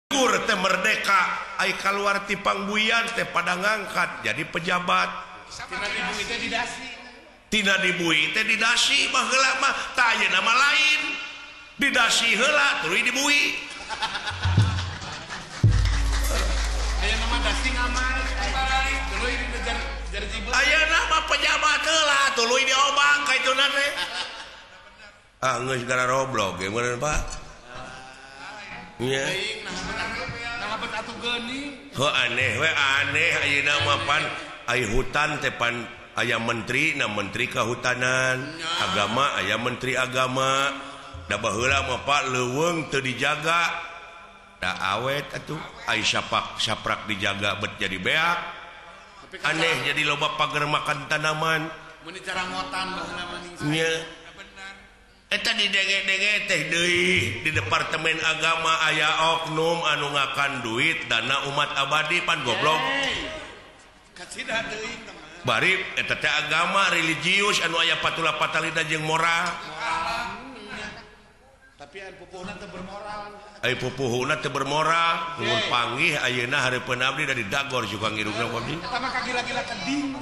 teh merdeka ai keluar ti pangbuyan teh pada ngangkat jadi pejabat tina dibui teh didasi mah heula mah tah aya nama lain didasi heula tuluy dibui aya nama dasi ngamal tuluy dinejar jibut aya nama pejabat heula tuluy diobang ka ituna teh geus gara roblog ge meureun Pak nya aneh ayeuna mah pan aya hutan teh pan aya menteri menteri kehutanan agama aya menteri agama da baheula mah Pak leuweung teu dijaga da awet atuh aya saprak dijaga bet jadi beak aneh jadi loba pager makan tanaman mun cara ngotan baheula mah nya eta didenge-denge teh deui di departemen agama aya oknum anu ngakan duit dana umat abadi pan goblok kacida deui bari eta teh agama religius anu aya patula patalina jeung moral tapi anu pupuhna teu bermoral ai pupuhna teu bermoral mun panggih ayeuna hareupeun abdi da didagor juga ngirungna abdi eta mah kagila-gila keding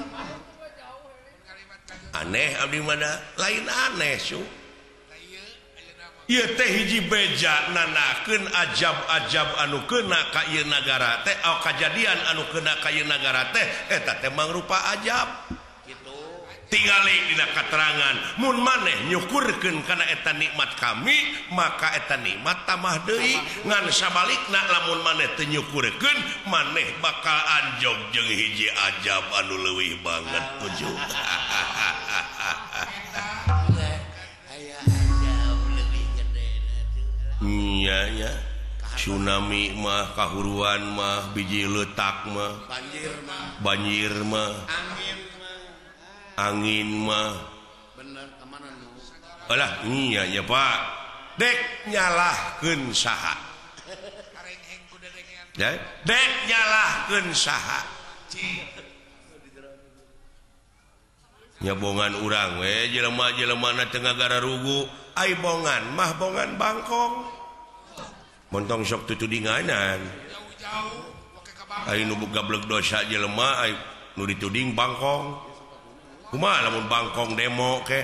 aneh abdi mana lain aneh su ieu teh hiji beja nanakeun ajab-ajab anu keuna ka ieu nagara teh kajadian anu keuna ka ieu nagara teh eta teh mangrupa ajab kitu tingali dina katerangan mun maneh nyukurkeun kana eta nikmat kami maka eta nikmat tamah deui ngan sabalikna lamun maneh teu nyukurkeun maneh bakal anjog jeung hiji ajab anu leuwih banget tujuh nya tsunami mah kahuruan mah biji letak mah banjir mah angin mah bener kamana nu alah nya nya Pak dek nyalahkeun saha kareng-heng ku dedengean dek nyalahkeun saha nyabongan urang we jelema-jelemana teu ngagara rugu ai bongan mah bongan bangkong montong sok tutudinganan ai nu boga bleg dosa jelema ai nu dituding bangkong kumaha lamun bangkong demo ke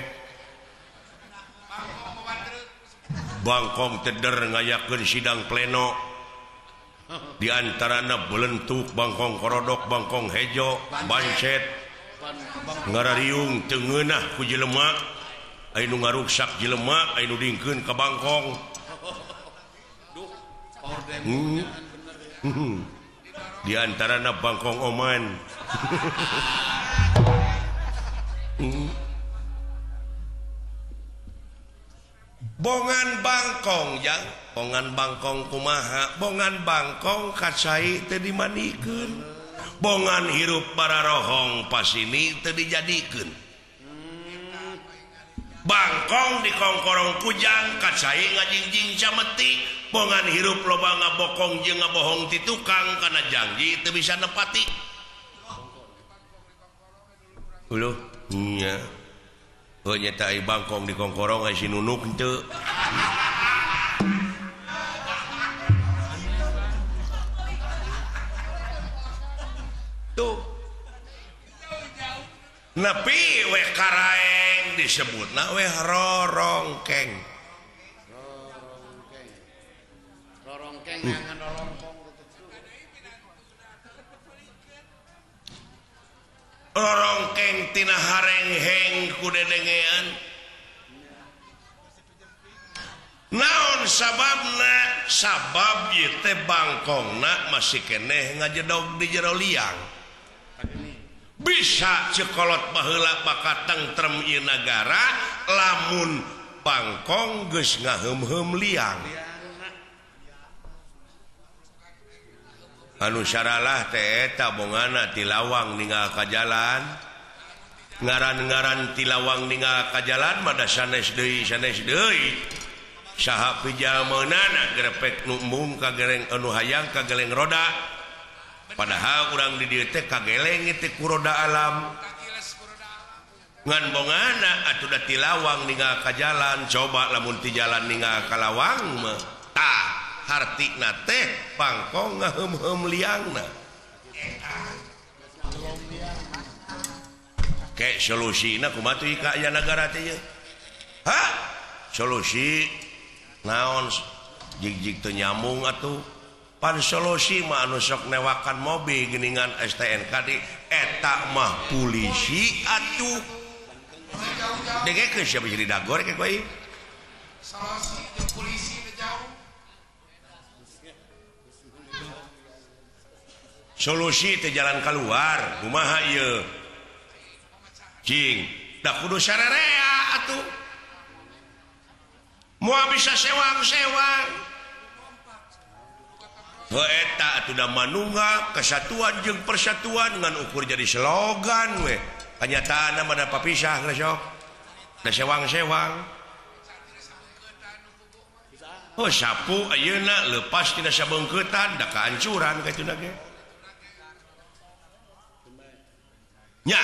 bangkong teder ngayakeun sidang pleno di antarana belentuk bangkong korodok bangkong hejo bancet ngarariung teu ngeunah ku jelema ai nu ngaruksak jelema ai nu dingkeun ka bangkong di antarana bangkong oman bongan bangkong ya bongan bangkong kumaha bongan bangkong kacai teu dimanikeun bongan hirup bararohong pas ini teu dijadikeun bangkong di kongkorong kujang kacai ngajingjing cameti bongan hirup loba ngabokong jeung ngabohong ti tukang kana janji teu bisa nepati uluh nya heuh nyata ai bangkong di kongkorong ai sinunuk henteu tuh nepi we karaeng disebutna we rorongkeng ngangan rorongkong rorongkeng tina hareng-heng ku dedengean naon sababna sabab ieu teh bangkongna masih keneh ngajedog di jero liang bisa cekolot baheula baka tentrem ieu nagara lamun bangkong geus ngaheum-heum liang anu syaralah teh eta bongana ti lawang ninggal ka jalan ngaran-ngaran ti lawang ninggal ka jalan mah da sanes deui saha pijalmeunana grepek nu embung ka gereng anu hayang ka geleng roda padahal urang di dieu teh kageleng teh ku roda alam ngan bongana atuh da ti lawang ninggal ka jalan coba lamun ti jalan ninggal ka lawang mah tah hartina teh pangkong ngahem-hem liangna kayak solusina kumaha teh ka aya nagara teh ye solusi naon jig-jig teu nyambung atuh pan solusi mah anu sok newakan mobil geuningan STNK di eta mah polisi atuh degekeun siapa jadi dagor kayak gua ieu solusi jeung polisi teh jauh solusi teh jalan keluar kumaha ieu cing da kudu sararea atuh moal bisa sewang-sewang eta atuh da manungga kesatuan jeung persatuan ngan ukur jadi slogan we kanyataanna mah da papisah geus sok da sewang-sewang oh sapu ayeuna leupas tina sabeungkeutan da kahancuran kitu ge nya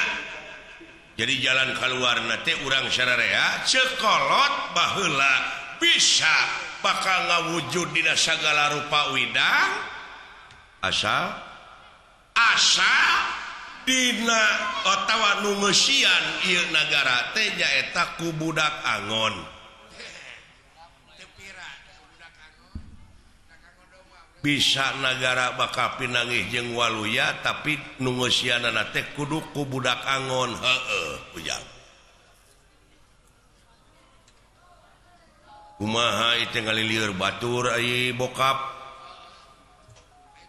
jadi jalan keluar teh urang sararea cekolot baheula bisa bakal ngawujud dina sagala rupa widang asal dina otawa nu ngeusian ieu nagara teh nyaeta ku budak angon bisa negara bakal pinangih jeung waluya tapi nu ngeusianana teh kudu ku budak angon heueuh ujang kumaha ieu ngalilieur batur ai bokap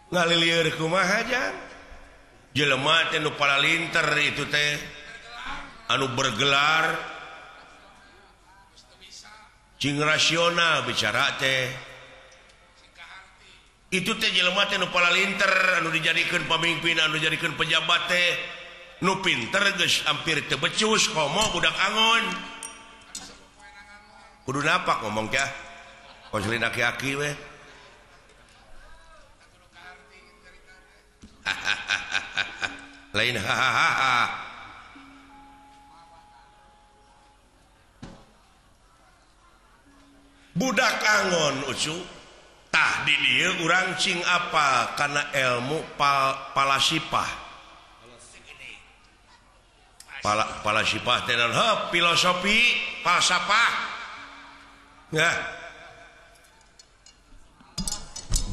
ngalilieur kumaha jang jelema teh nu palalinter itu teh anu bergelar cing rasional bicara teh itu teh jelema teh nu palalinter anu dijadikeun pamimpin anu dijadikeun pejabat teh nu pinter geus hampir teu becus komo budak angon kudu napak ngomong teh konselin aki-aki we lain hahaha budak angon ucu tah di dieu urang cing apa karena ilmu palasipah palasipah teh filosofi falsafah ya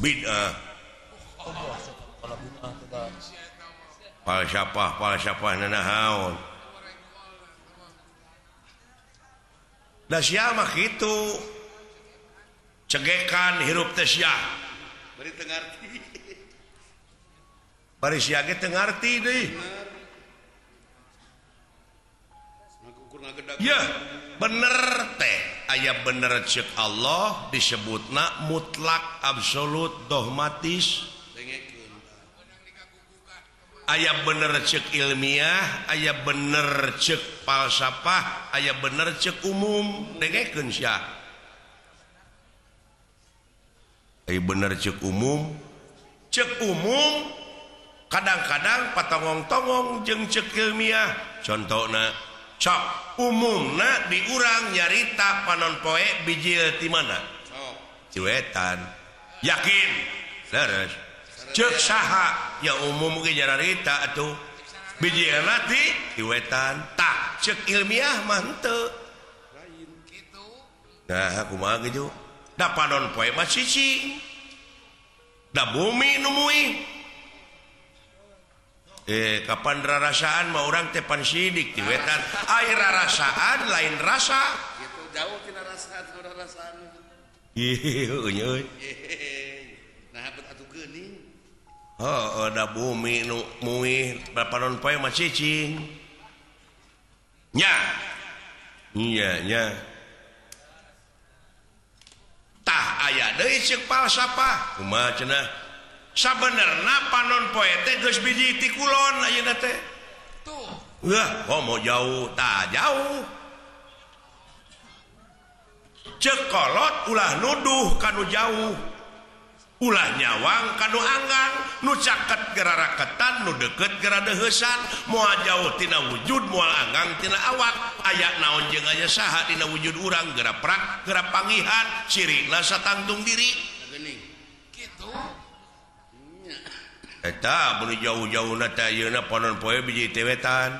bid'ah falsafah nanahaun da sia mah kitu cegekan hirup teh sia bari teu ngarti bari sia ge teu ngarti deui ya bener teh aya bener ceuk Allah disebutna mutlak absolut dogmatis aya bener ceuk ilmiah aya bener ceuk falsafah aya bener ceuk umum dengekeun sia bener cek umum kadang-kadang patongong-tongong jeung cek ilmiah contohna sok umumna diurang nyarita panon poe bijil ti mana ciwetan yakin leres cek saha ya umum ge nyarita atuh bijilna ti ciwetan tak cek ilmiah mah henteu kitu nah kumaha gitu da panon poe mah cicing da bumi nu muih kapan rarasaan mah urang teh pan sidik ti wetan ai rarasaan lain rasa gitu jauh tina rarasaan ieu euy nah bet atuh geuning heuh da bumi nu muih da panon poe mah cicing nya iya nya aya deui ceuk falsafah kumaha cenah sabenerna panon poe teh geus biji ti kulon ayeuna teh tuh wah komo jauh tah jauh ceuk kolot ulah nuduh kanu jauh ulah nyawang kanu anggang nu caket geraraketan nu deukeut gera deuheusan moal jauh tina wujud moal anggang tina awak aya naon jeung aya saha dina wujud urang gera prak gera pangihan cirina satangtung diri geuning eta mun jauh-jauhna teh ayeuna ponon poe biji tewetan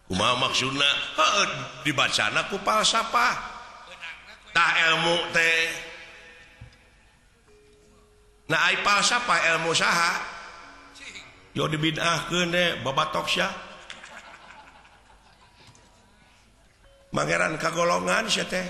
kumaha maksudna heuh dibacana ku falsafah tah ilmu teh nah ai falsafah ilmu saha yo dibid'ahkeun teh babatok sia Pangeran kagolongan sia teh